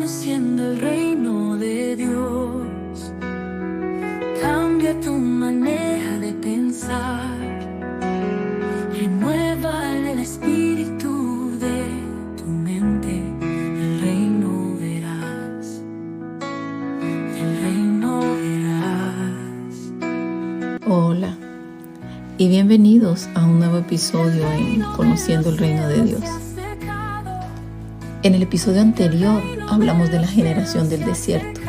conociendo el reino de Dios. Cambia tu manera de pensar, renueva el espíritu de tu mente. El reino verás, el reino verás. Hola y bienvenidos a un nuevo episodio en Conociendo el Reino de Dios. En el episodio anterior hablamos de la generación del desierto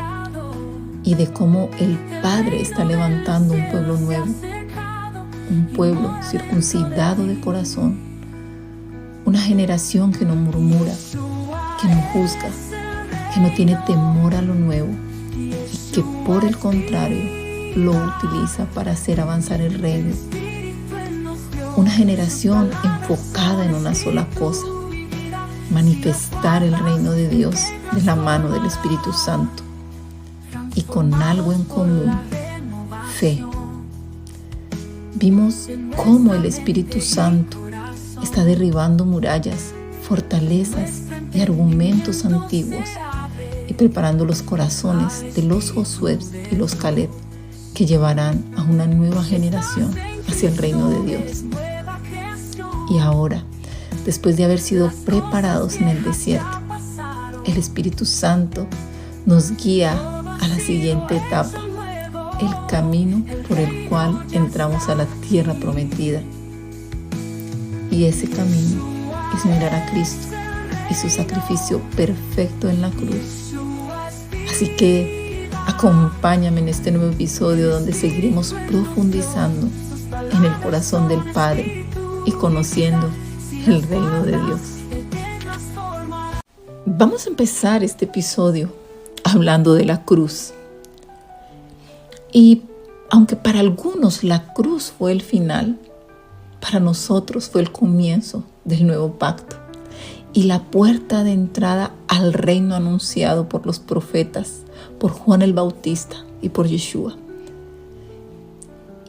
y de cómo el Padre está levantando un pueblo nuevo, un pueblo circuncidado de corazón, una generación que no murmura, que no juzga, que no tiene temor a lo nuevo y que por el contrario lo utiliza para hacer avanzar el reino. Una generación enfocada en una sola cosa: manifestar el reino de Dios de la mano del Espíritu Santo y con algo en común: fe. Vimos cómo el Espíritu Santo está derribando murallas, fortalezas y argumentos antiguos y preparando los corazones de los Josué y los Caleb, que llevarán a una nueva generación hacia el reino de Dios. Y ahora, después de haber sido preparados en el desierto, el Espíritu Santo nos guía a la siguiente etapa: el camino por el cual entramos a la tierra prometida. Y ese camino es mirar a Cristo y su sacrificio perfecto en la cruz. Así que acompáñame en este nuevo episodio donde seguiremos profundizando en el corazón del Padre y conociendo el reino de Dios. Vamos a empezar este episodio hablando de la cruz. Y aunque para algunos la cruz fue el final, para nosotros fue el comienzo del nuevo pacto y la puerta de entrada al reino anunciado por los profetas, por Juan el Bautista y por Yeshua.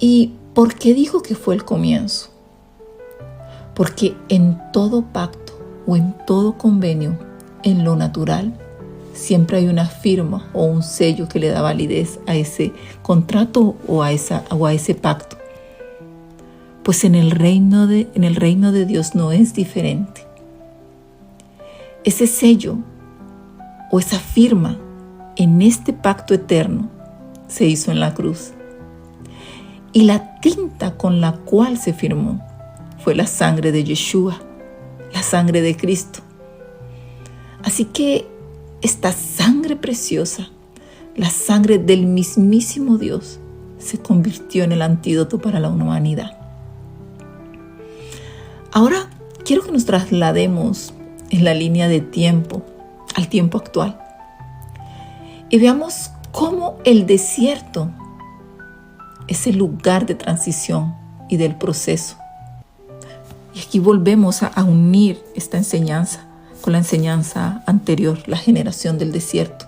¿Y por qué dijo que fue el comienzo? Porque en todo pacto o en todo convenio, en lo natural, siempre hay una firma o un sello que le da validez a ese contrato o a ese pacto. Pues en el reino de Dios no es diferente. Ese sello o esa firma en este pacto eterno se hizo en la cruz. Y la tinta con la cual se firmó fue la sangre de Yeshua, la sangre de Cristo. Así que esta sangre preciosa, la sangre del mismísimo Dios, se convirtió en el antídoto para la humanidad. Ahora quiero que nos traslademos en la línea de tiempo, al tiempo actual, y veamos cómo el desierto es el lugar de transición y del proceso. Y aquí volvemos a unir esta enseñanza con la enseñanza anterior, la generación del desierto.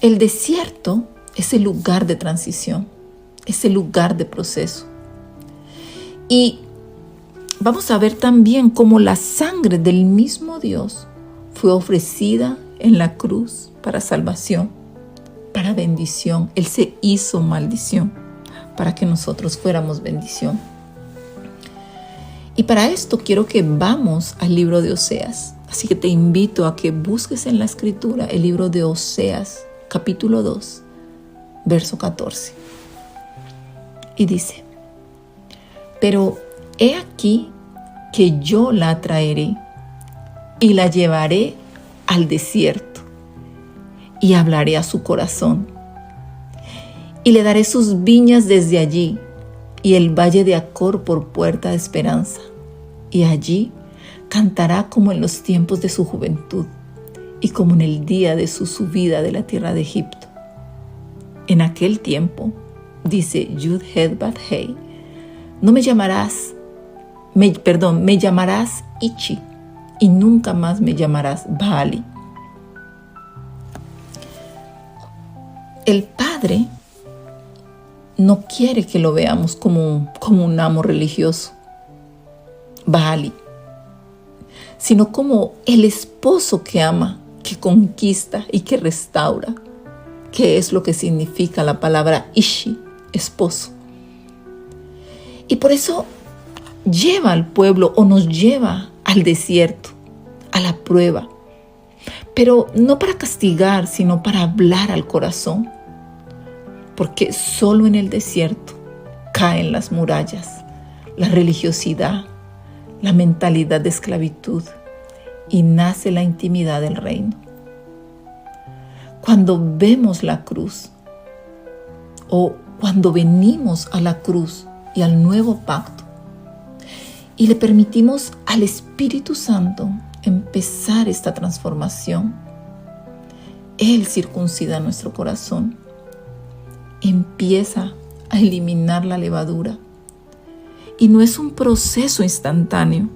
El desierto es el lugar de transición, es el lugar de proceso. Y vamos a ver también cómo la sangre del mismo Dios fue ofrecida en la cruz para salvación, para bendición. Él se hizo maldición para que nosotros fuéramos bendición. Y para esto quiero que vamos al libro de Oseas. Así que te invito a que busques en la Escritura el libro de Oseas, capítulo 2, verso 14. Y dice: pero he aquí que yo la traeré y la llevaré al desierto y hablaré a su corazón. Y le daré sus viñas desde allí y el valle de Acor por puerta de esperanza. Y allí cantará como en los tiempos de su juventud y como en el día de su subida de la tierra de Egipto. En aquel tiempo, dice Yud-Hed-Bat-Hei, me llamarás Ichi y nunca más me llamarás Baali. El Padre no quiere que lo veamos como un amo religioso, Baali, sino como el esposo que ama, que conquista y que restaura, que es lo que significa la palabra Ishi, esposo. Y por eso lleva al pueblo o nos lleva al desierto, a la prueba, pero no para castigar, sino para hablar al corazón, porque solo en el desierto caen las murallas, la religiosidad, la mentalidad de esclavitud y nace la intimidad del reino. Cuando vemos la cruz o cuando venimos a la cruz y al nuevo pacto y le permitimos al Espíritu Santo empezar esta transformación, Él circuncida nuestro corazón, empieza a eliminar la levadura. Y no es un proceso instantáneo,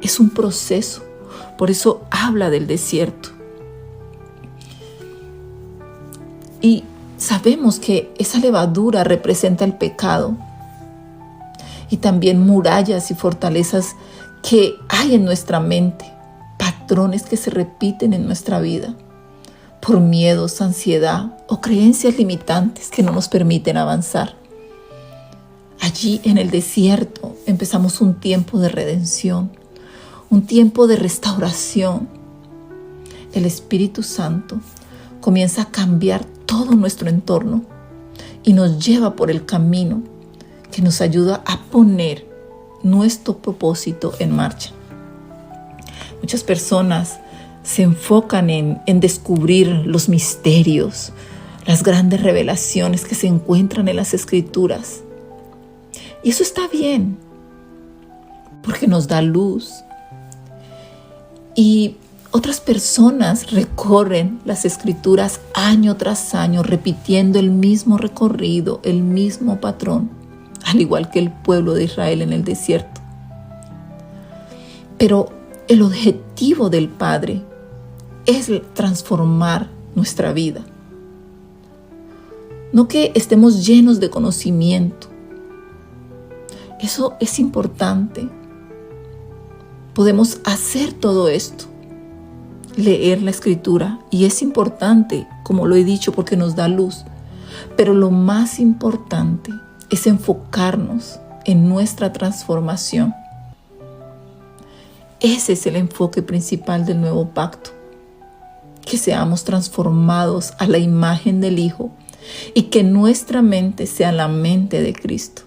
es un proceso. Por eso habla del desierto. Y sabemos que esa levadura representa el pecado y también murallas y fortalezas que hay en nuestra mente, patrones que se repiten en nuestra vida por miedos, ansiedad o creencias limitantes que no nos permiten avanzar. Allí en el desierto empezamos un tiempo de redención, un tiempo de restauración. El Espíritu Santo comienza a cambiar todo nuestro entorno y nos lleva por el camino que nos ayuda a poner nuestro propósito en marcha. Muchas personas se enfocan en descubrir los misterios, las grandes revelaciones que se encuentran en las Escrituras. Y eso está bien, porque nos da luz. Y otras personas recorren las Escrituras año tras año, repitiendo el mismo recorrido, el mismo patrón, al igual que el pueblo de Israel en el desierto. Pero el objetivo del Padre es transformar nuestra vida. No que estemos llenos de conocimiento. Eso es importante. Podemos hacer todo esto, leer la Escritura, y es importante, como lo he dicho, porque nos da luz. Pero lo más importante es enfocarnos en nuestra transformación. Ese es el enfoque principal del nuevo pacto, que seamos transformados a la imagen del Hijo y que nuestra mente sea la mente de Cristo.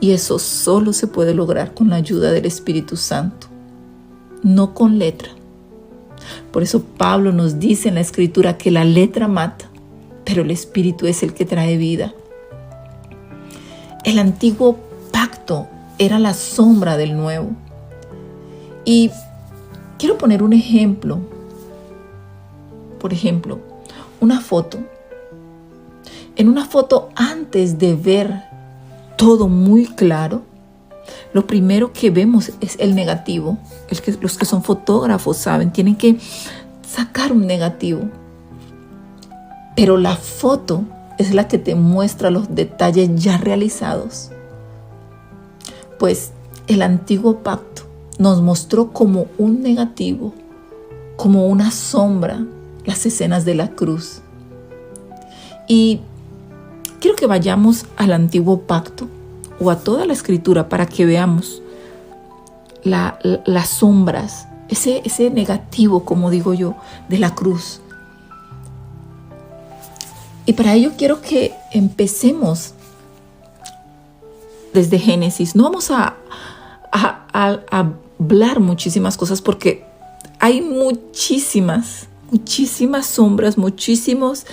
Y eso solo se puede lograr con la ayuda del Espíritu Santo, no con letra. Por eso Pablo nos dice en la Escritura que la letra mata, pero el Espíritu es el que trae vida. El antiguo pacto era la sombra del nuevo. Y quiero poner un ejemplo. Por ejemplo, una foto. En una foto, antes de ver todo muy claro, lo primero que vemos es el negativo. Los que son fotógrafos saben, tienen que sacar un negativo. Pero la foto es la que te muestra los detalles ya realizados. Pues el antiguo pacto nos mostró como un negativo, como una sombra, las escenas de la cruz. Y quiero que vayamos al antiguo pacto o a toda la Escritura para que veamos las sombras, ese negativo, como digo yo, de la cruz. Y para ello quiero que empecemos desde Génesis. No vamos a hablar muchísimas cosas porque hay muchísimas sombras, muchísimos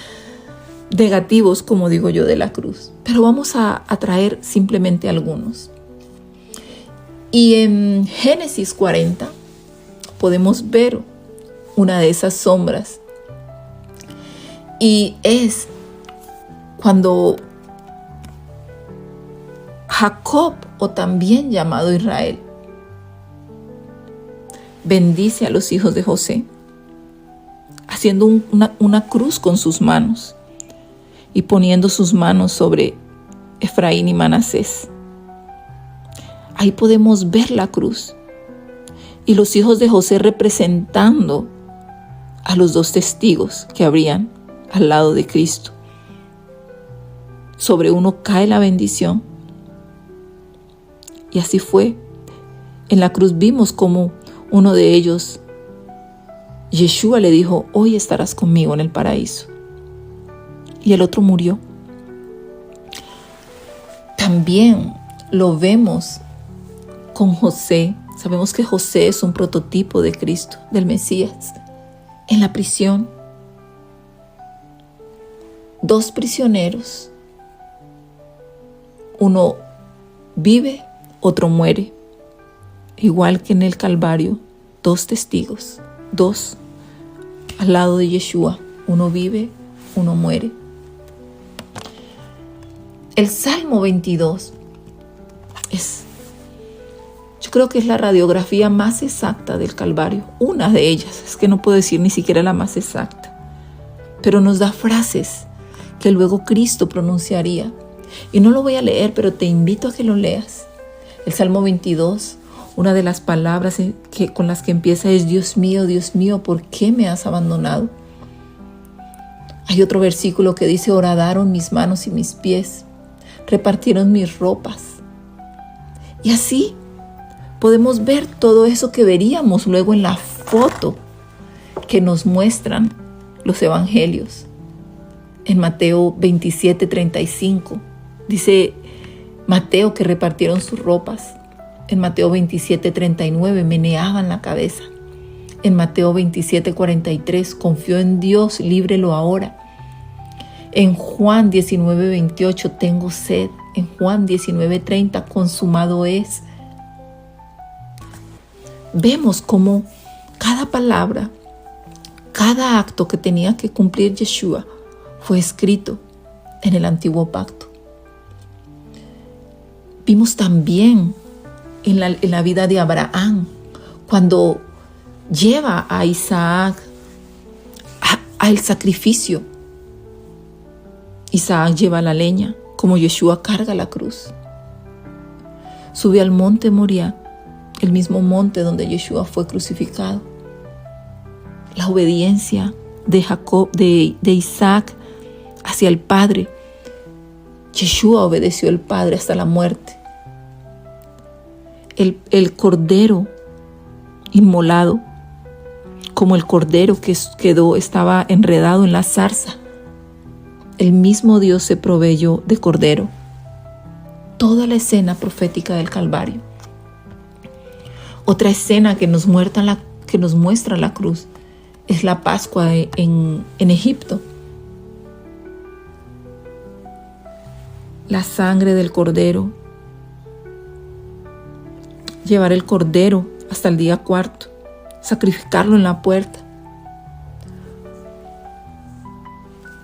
negativos, como digo yo, de la cruz. Pero vamos a traer simplemente algunos. Y en Génesis 40 podemos ver una de esas sombras. Y es cuando Jacob, o también llamado Israel, bendice a los hijos de José, haciendo una cruz con sus manos y poniendo sus manos sobre Efraín y Manasés. Ahí podemos ver la cruz y los hijos de José representando a los 2 testigos que habrían al lado de Cristo. Sobre uno cae la bendición. Y así fue. En la cruz vimos como uno de ellos, Yeshua, le dijo: hoy estarás conmigo en el paraíso. Y el otro murió. También lo vemos con José. Sabemos que José es un prototipo de Cristo, del Mesías. En la prisión, 2 prisioneros. Uno vive, otro muere. Igual que en el Calvario, 2 testigos, 2 al lado de Yeshua. Uno vive, uno muere. El Salmo 22 yo creo que es la radiografía más exacta del Calvario. Una de ellas, es que no puedo decir ni siquiera la más exacta. Pero nos da frases que luego Cristo pronunciaría. Y no lo voy a leer, pero te invito a que lo leas. El Salmo 22, una de las palabras con las que empieza es: Dios mío, ¿por qué me has abandonado? Hay otro versículo que dice: horadaron mis manos y mis pies, repartieron mis ropas. Y así podemos ver todo eso que veríamos luego en la foto que nos muestran los evangelios. En Mateo 27:35 dice Mateo que repartieron sus ropas. En Mateo 27:39 meneaban la cabeza. En Mateo 27:43 confió en Dios, líbrelo ahora. En Juan 19:28 tengo sed. En Juan 19:30 consumado es. Vemos cómo cada palabra, cada acto que tenía que cumplir Yeshua fue escrito en el antiguo pacto. Vimos también en la vida de Abraham, cuando lleva a Isaac al sacrificio. Isaac lleva la leña, como Yeshua carga la cruz. Sube al monte Moriah, el mismo monte donde Yeshua fue crucificado. La obediencia de Isaac hacia el Padre. Yeshua obedeció al Padre hasta la muerte. El cordero inmolado, como el cordero que estaba enredado en la zarza. El mismo Dios se proveyó de cordero. Toda la escena profética del Calvario. Otra escena que nos muestra la cruz es la Pascua en Egipto. La sangre del cordero. Llevar el cordero hasta el día 4. Sacrificarlo en la puerta.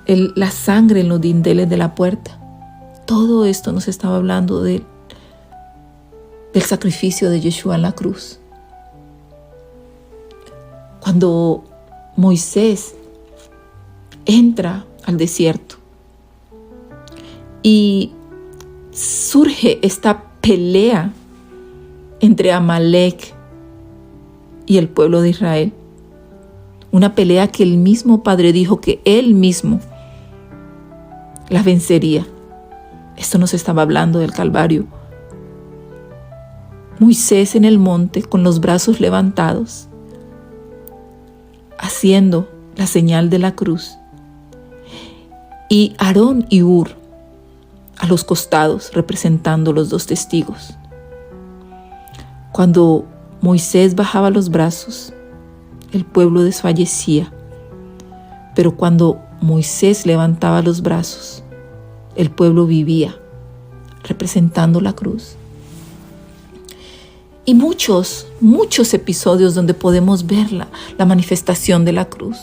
La sangre en los dinteles de la puerta. Todo esto nos estaba hablando del sacrificio de Yeshua en la cruz. Cuando Moisés entra al desierto y surge esta pelea entre Amalek y el pueblo de Israel. Una pelea que el mismo Padre dijo que Él mismo la vencería. Esto nos estaba hablando del Calvario. Moisés en el monte con los brazos levantados, haciendo la señal de la cruz. Y Aarón y Hur a los costados representando los 2 testigos. Cuando Moisés bajaba los brazos, el pueblo desfallecía. Pero cuando Moisés levantaba los brazos, el pueblo vivía, representando la cruz. Y muchos episodios donde podemos ver la manifestación de la cruz.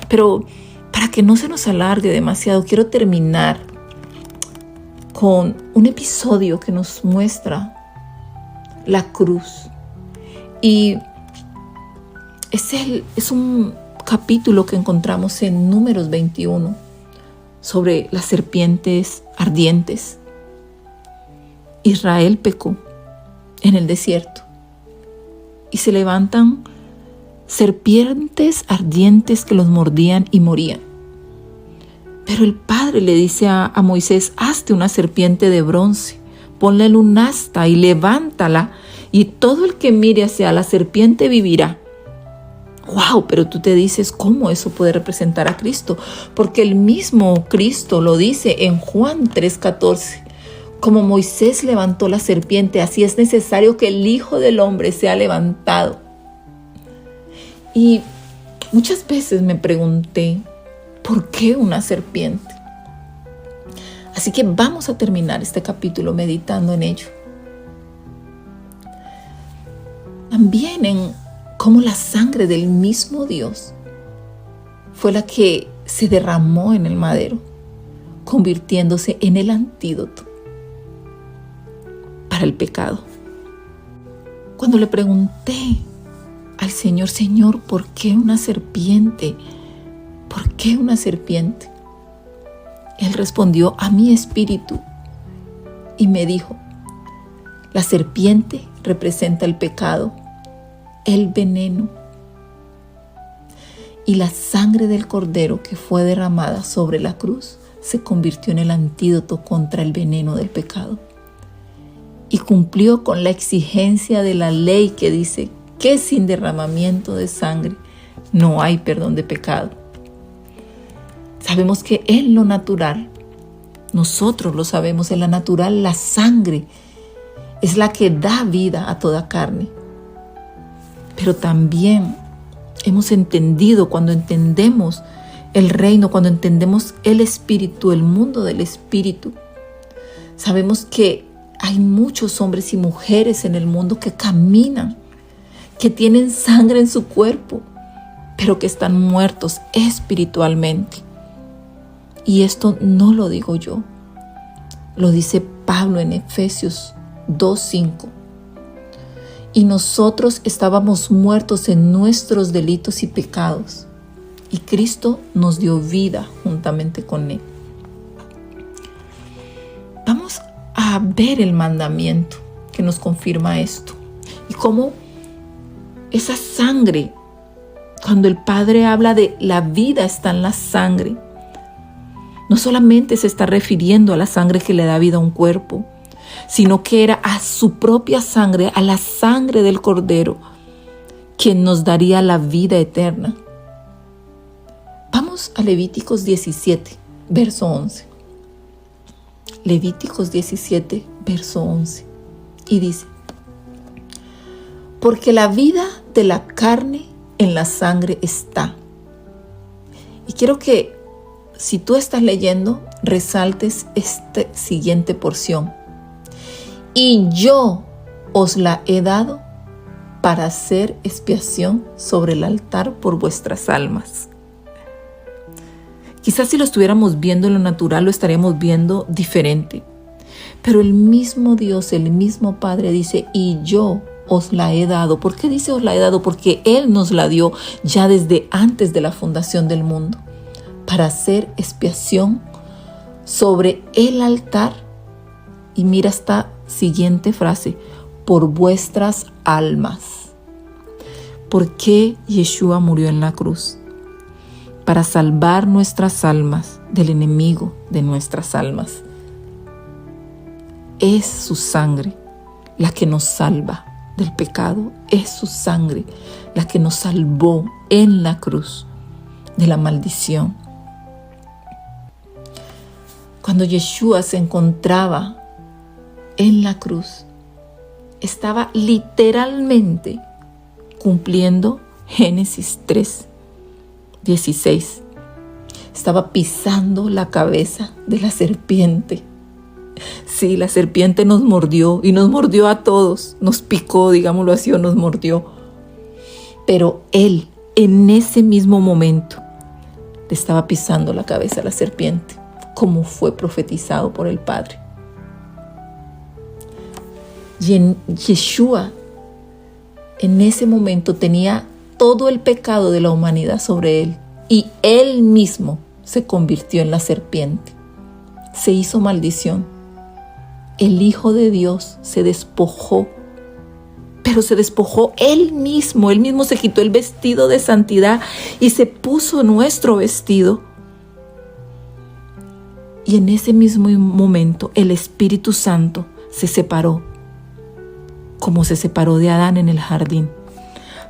Pero para que no se nos alargue demasiado, quiero terminar con un episodio que nos muestra la cruz. Y es un capítulo que encontramos en Números 21 sobre las serpientes ardientes. Israel pecó en el desierto y se levantan serpientes ardientes que los mordían y morían. Pero el Padre le dice a Moisés: hazte una serpiente de bronce, ponle un asta y levántala, y todo el que mire hacia la serpiente vivirá. ¡Wow! Pero tú te dices, ¿cómo eso puede representar a Cristo? Porque el mismo Cristo lo dice en Juan 3:14. Como Moisés levantó la serpiente, así es necesario que el Hijo del Hombre sea levantado. Y muchas veces me pregunté, ¿por qué una serpiente? Así que vamos a terminar este capítulo meditando en ello. También en cómo la sangre del mismo Dios fue la que se derramó en el madero, convirtiéndose en el antídoto para el pecado. Cuando le pregunté al Señor: Señor, ¿por qué una serpiente? ¿Por qué una serpiente? Él respondió a mi espíritu y me dijo: la serpiente representa el pecado, el veneno, y la sangre del cordero que fue derramada sobre la cruz se convirtió en el antídoto contra el veneno del pecado. Y cumplió con la exigencia de la ley que dice que sin derramamiento de sangre no hay perdón de pecado. Sabemos que en lo natural, nosotros lo sabemos, en la natural la sangre es la que da vida a toda carne. Pero también hemos entendido, cuando entendemos el reino, cuando entendemos el espíritu, el mundo del espíritu, sabemos que hay muchos hombres y mujeres en el mundo que caminan, que tienen sangre en su cuerpo, pero que están muertos espiritualmente. Y esto no lo digo yo, lo dice Pablo en Efesios 2:5. Y nosotros estábamos muertos en nuestros delitos y pecados, y Cristo nos dio vida juntamente con Él. Vamos a ver el mandamiento que nos confirma esto, y cómo esa sangre, cuando el Padre habla de la vida está en la sangre, no solamente se está refiriendo a la sangre que le da vida a un cuerpo, sino que era a su propia sangre, a la sangre del Cordero, quien nos daría la vida eterna. Vamos a Levíticos 17, verso 11. Levíticos 17, verso 11. Y dice: porque la vida de la carne en la sangre está. Y quiero que, si tú estás leyendo, resaltes esta siguiente porción. Y yo os la he dado para hacer expiación sobre el altar por vuestras almas. Quizás si lo estuviéramos viendo en lo natural, lo estaríamos viendo diferente. Pero el mismo Dios, el mismo Padre dice: y yo os la he dado. ¿Por qué dice os la he dado? Porque Él nos la dio ya desde antes de la fundación del mundo, para hacer expiación sobre el altar. Y mira esta siguiente frase: por vuestras almas. ¿Por qué Yeshua murió en la cruz? Para salvar nuestras almas del enemigo de nuestras almas. Es su sangre la que nos salva del pecado. Es su sangre la que nos salvó en la cruz de la maldición. Cuando Yeshua se encontraba en la cruz, estaba literalmente cumpliendo Génesis 3:16. Estaba pisando la cabeza de la serpiente. Sí, la serpiente nos mordió, y nos mordió a todos. Nos picó, digámoslo así, o nos mordió. Pero Él, en ese mismo momento, le estaba pisando la cabeza a la serpiente, como fue profetizado por el Padre. Y Yeshua, en ese momento, tenía todo el pecado de la humanidad sobre Él, y Él mismo se convirtió en la serpiente. Se hizo maldición. El Hijo de Dios se despojó, pero se despojó él mismo se quitó el vestido de santidad y se puso nuestro vestido. Y en ese mismo momento el Espíritu Santo se separó, como se separó de Adán en el jardín.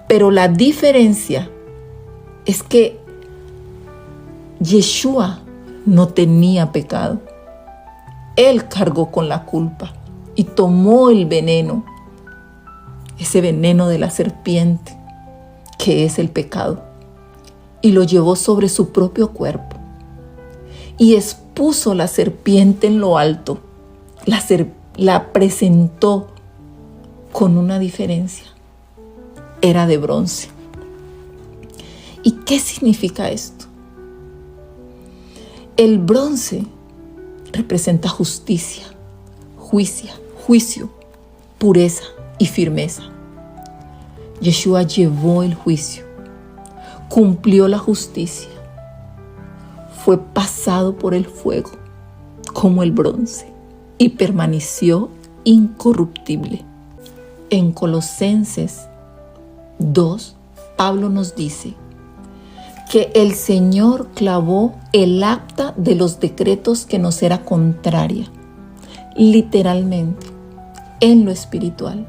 Pero la diferencia es que Yeshua no tenía pecado. Él cargó con la culpa y tomó el veneno, ese veneno de la serpiente, que es el pecado, y lo llevó sobre su propio cuerpo. Y expuso la serpiente en lo alto. La presentó con una diferencia. Era de bronce. ¿Y qué significa esto? El bronce representa justicia, juicio, pureza y firmeza. Yeshua llevó el juicio, cumplió la justicia, fue pasado por el fuego como el bronce y permaneció incorruptible. En Colosenses 2, Pablo nos dice que el Señor clavó el acta de los decretos que nos era contraria, literalmente, en lo espiritual.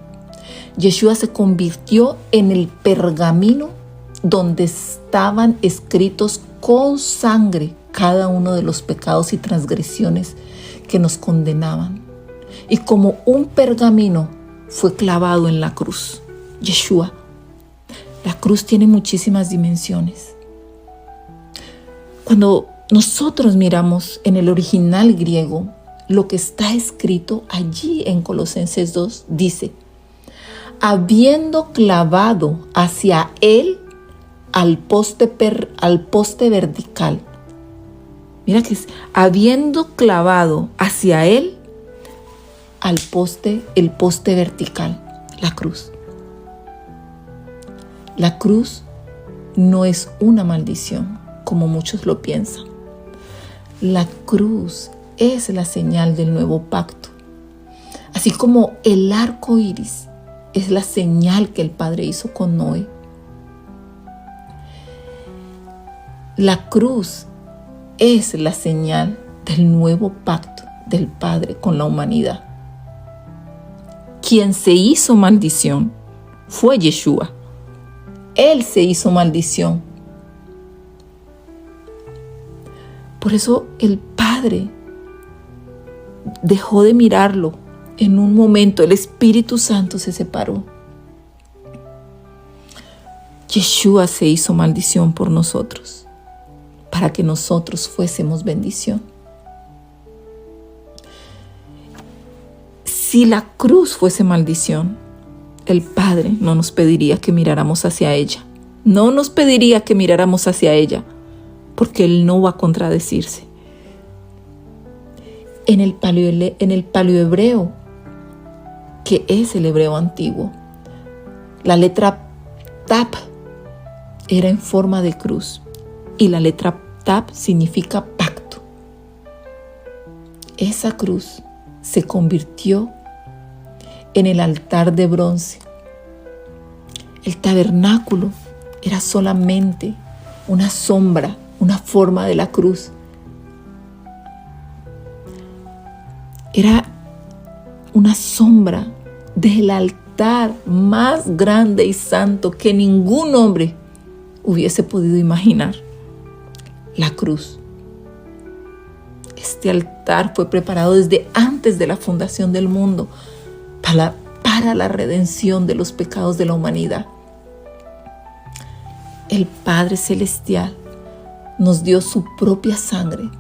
Yeshua se convirtió en el pergamino donde estaban escritos con sangre cada uno de los pecados y transgresiones que nos condenaban. Y como un pergamino fue clavado en la cruz, Yeshua. La cruz tiene muchísimas dimensiones. Cuando nosotros miramos en el original griego, lo que está escrito allí en Colosenses 2 dice: habiendo clavado hacia él al poste vertical. Mira que es, habiendo clavado hacia él el poste vertical, la cruz. La cruz no es una maldición, como muchos lo piensan. La cruz es la señal del nuevo pacto. Así como el arco iris es la señal que el Padre hizo con Noé. La cruz es la señal del nuevo pacto del Padre con la humanidad. Quien se hizo maldición fue Yeshua. Él se hizo maldición. Por eso el Padre dejó de mirarlo. En un momento el Espíritu Santo se separó. Yeshua se hizo maldición por nosotros, para que nosotros fuésemos bendición. Si la cruz fuese maldición, el Padre no nos pediría que miráramos hacia ella. No nos pediría que miráramos hacia ella, porque Él no va a contradecirse. En el paleohebreo, que es el hebreo antiguo, la letra Tap era en forma de cruz y la letra Tap significa pacto. Esa cruz se convirtió en el altar de bronce. El tabernáculo era solamente una sombra, una forma de la cruz. Era una sombra del altar más grande y santo que ningún hombre hubiese podido imaginar. La cruz. Este altar fue preparado desde antes de la fundación del mundo para la redención de los pecados de la humanidad. El Padre Celestial nos dio su propia sangre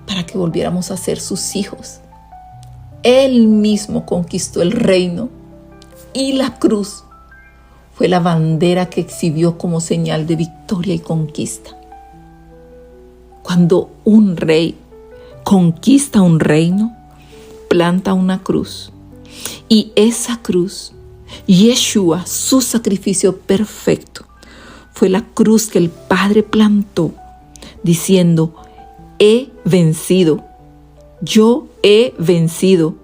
para que volviéramos a ser sus hijos. Él mismo conquistó el reino y la cruz fue la bandera que exhibió como señal de victoria y conquista. Cuando un rey conquista un reino, planta una cruz. Y esa cruz, Yeshua, su sacrificio perfecto, fue la cruz que el Padre plantó, diciendo: he vencido, yo he vencido.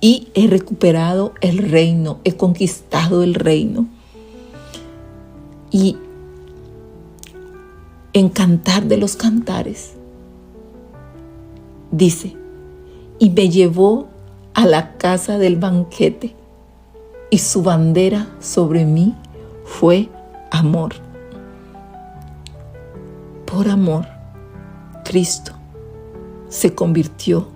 y he recuperado el reino, he conquistado el reino. Y en Cantar de los Cantares dice: y me llevó a la casa del banquete, y su bandera sobre mí fue amor. Por amor, Cristo se convirtió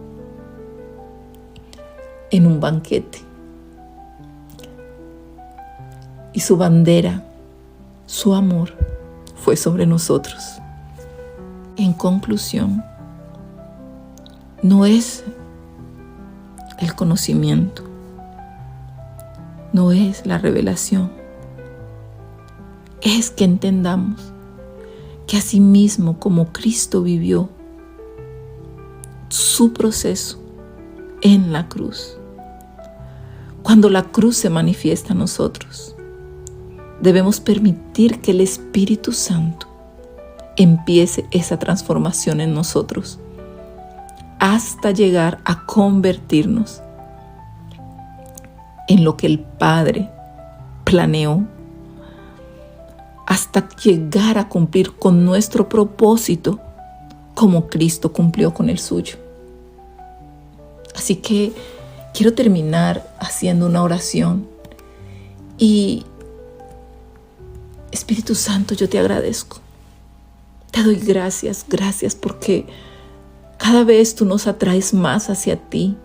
en un banquete. Y su bandera, su amor, fue sobre nosotros. En conclusión, no es el conocimiento, no es la revelación, es que entendamos que asimismo como Cristo vivió su proceso en la cruz, cuando la cruz se manifiesta a nosotros, debemos permitir que el Espíritu Santo empiece esa transformación en nosotros hasta llegar a convertirnos en lo que el Padre planeó, hasta llegar a cumplir con nuestro propósito como Cristo cumplió con el suyo. Así que quiero terminar haciendo una oración y Espíritu Santo, yo te agradezco. Te doy gracias porque cada vez tú nos atraes más hacia ti,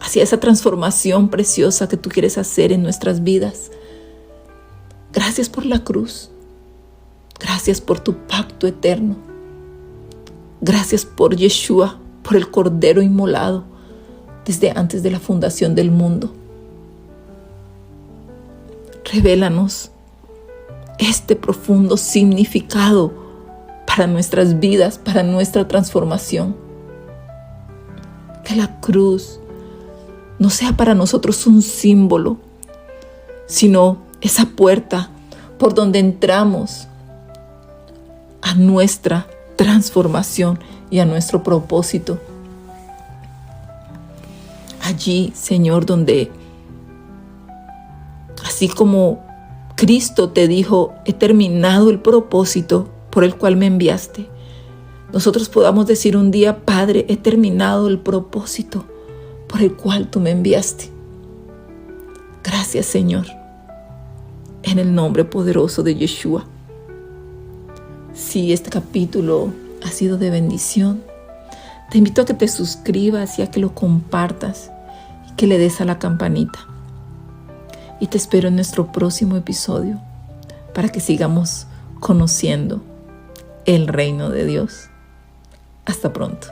hacia esa transformación preciosa que tú quieres hacer en nuestras vidas. Gracias por la cruz. Gracias por tu pacto eterno. Gracias por Yeshua, por el Cordero inmolado desde antes de la fundación del mundo. Revélanos este profundo significado para nuestras vidas, para nuestra transformación. Que la cruz no sea para nosotros un símbolo, sino esa puerta por donde entramos a nuestra transformación y a nuestro propósito. Allí, Señor, donde así como Cristo te dijo: he terminado el propósito por el cual me enviaste, nosotros podamos decir un día: Padre, he terminado el propósito por el cual tú me enviaste. Gracias, Señor, en el nombre poderoso de Yeshua. Si este capítulo ha sido de bendición, te invito a que te suscribas y a que lo compartas y que le des a la campanita. Y te espero en nuestro próximo episodio para que sigamos conociendo el reino de Dios. Hasta pronto.